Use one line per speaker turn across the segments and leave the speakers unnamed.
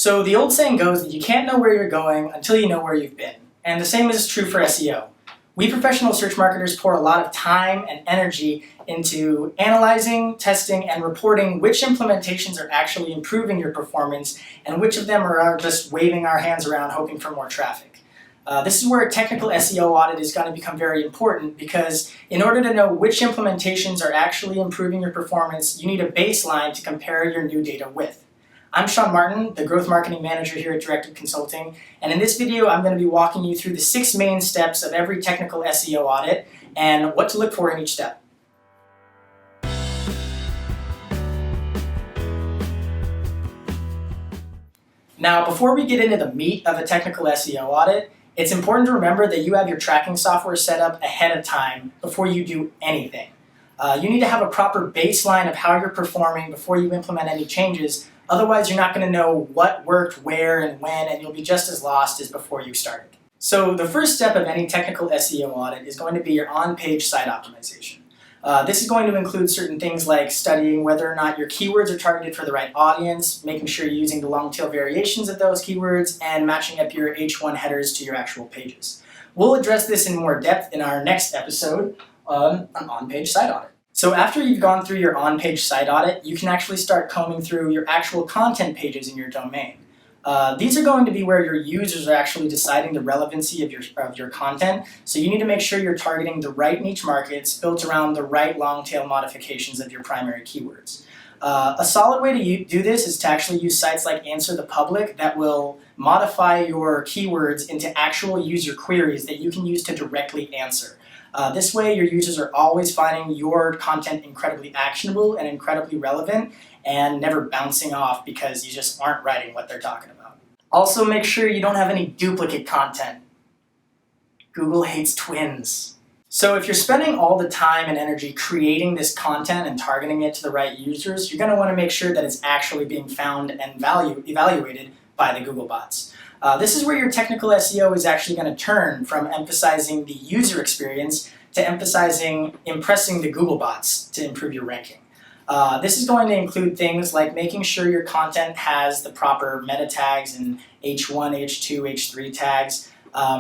So the old saying goes that you can't know where you're going until you know where you've been. And the same is true for SEO. We professional search marketers pour a lot of time and energy into analyzing, testing, and reporting which implementations are actually improving your performance and which of them are just waving our hands around hoping for more traffic. This is where a technical SEO audit is going to become very important, because in order to know which implementations are actually improving your performance, you need a baseline to compare your new data with. I'm Sean Martin, the Growth Marketing Manager here at Directive Consulting, and in this video I'm going to be walking you through the 6 main steps of every technical SEO audit and what to look for in each step. Now, before we get into the meat of a technical SEO audit, it's important to remember that you have your tracking software set up ahead of time before you do anything. You need to have a proper baseline of how you're performing before you implement any changes. Otherwise, you're not going to know what worked, where, and when, and you'll be just as lost as before you started. So the first step of any technical SEO audit is going to be your on-page site optimization. This is going to include certain things like studying whether or not your keywords are targeted for the right audience, making sure you're using the long tail variations of those keywords, and matching up your H1 headers to your actual pages. We'll address this in more depth in our next episode on an on-page site audit. So after you've gone through your on-page site audit, you can actually start combing through your actual content pages in your domain. These are going to be where your users are actually deciding the relevancy of your content, so you need to make sure you're targeting the right niche markets built around the right long-tail modifications of your primary keywords. A solid way to do this is to actually use sites like Answer the Public that will modify your keywords into actual user queries that you can use to directly answer. This way your users are always finding your content incredibly actionable and incredibly relevant and never bouncing off because you just aren't writing what they're talking about. Also, make sure you don't have any duplicate content. Google hates twins. So if you're spending all the time and energy creating this content and targeting it to the right users, you're going to want to make sure that it's actually being found and evaluated by the Google bots. This is where your technical SEO is actually going to turn from emphasizing the user experience to emphasizing impressing the Google bots to improve your ranking. This is going to include things like making sure your content has the proper meta tags and H1, H2, H3 tags,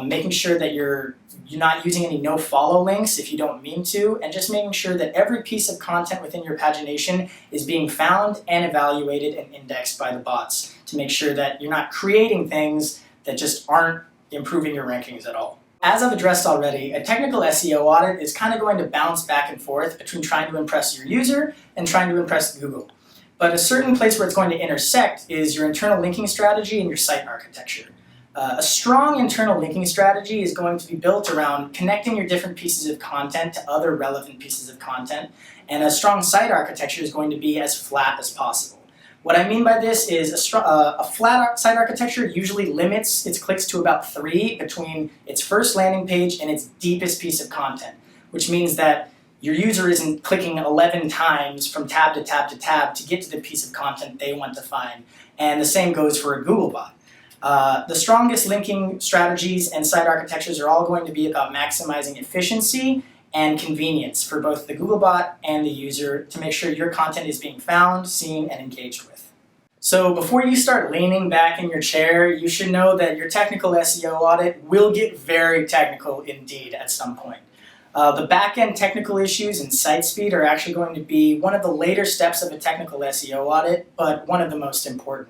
making sure that you're not using any no-follow links if you don't mean to, and just making sure that every piece of content within your pagination is being found and evaluated and indexed by the bots to make sure that you're not creating things that just aren't improving your rankings at all. As I've addressed already, a technical SEO audit is kind of going to bounce back and forth between trying to impress your user and trying to impress Google. But a certain place where it's going to intersect is your internal linking strategy and your site architecture. A strong internal linking strategy is going to be built around connecting your different pieces of content to other relevant pieces of content, and a strong site architecture is going to be as flat as possible. What I mean by this is a flat site architecture usually limits its clicks to about 3 between its first landing page and its deepest piece of content, which means that your user isn't clicking 11 times from tab to tab to tab to get to the piece of content they want to find, and the same goes for a Google bot. The strongest linking strategies and site architectures are all going to be about maximizing efficiency and convenience for both the Googlebot and the user to make sure your content is being found, seen, and engaged with. So before you start leaning back in your chair, you should know that your technical SEO audit will get very technical indeed at some point. The back-end technical issues and site speed are actually going to be one of the later steps of a technical SEO audit, but one of the most important.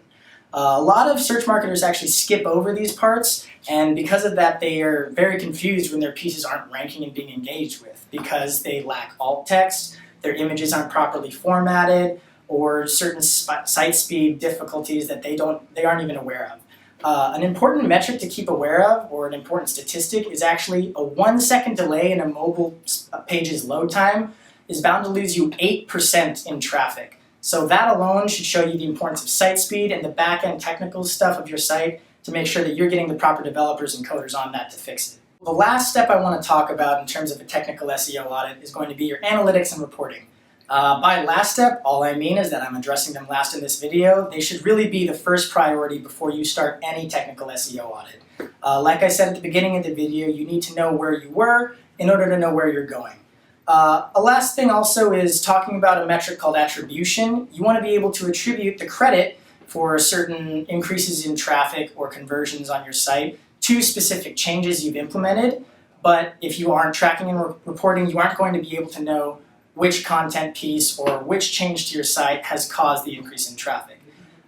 A lot of search marketers actually skip over these parts, and because of that they are very confused when their pieces aren't ranking and being engaged with, because they lack alt text, their images aren't properly formatted, or certain site speed difficulties that they aren't even aware of. An important metric to keep aware of, or an important statistic, is actually a 1-second delay in a mobile page's load time is bound to lose you 8% in traffic. So that alone should show you the importance of site speed and the back-end technical stuff of your site to make sure that you're getting the proper developers and coders on that to fix it. The last step I want to talk about in terms of a technical SEO audit is going to be your analytics and reporting. By last step, all I mean is that I'm addressing them last in this video. They should really be the first priority before you start any technical SEO audit. Like I said at the beginning of the video, you need to know where you were in order to know where you're going. A last thing also is talking about a metric called attribution. You want to be able to attribute the credit for certain increases in traffic or conversions on your site to specific changes you've implemented. But if you aren't tracking and reporting, you aren't going to be able to know which content piece or which change to your site has caused the increase in traffic.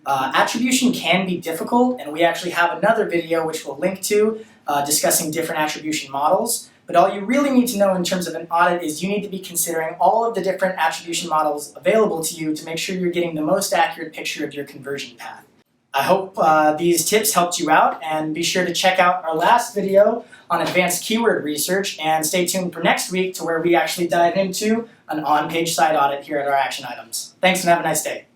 Attribution can be difficult, and we actually have another video which we'll link to discussing different attribution models. But all you really need to know in terms of an audit is you need to be considering all of the different attribution models available to you to make sure you're getting the most accurate picture of your conversion path. I hope these tips helped you out, and be sure to check out our last video on advanced keyword research, and stay tuned for next week to where we actually dive into an on-page site audit here at our action items. Thanks and have a nice day.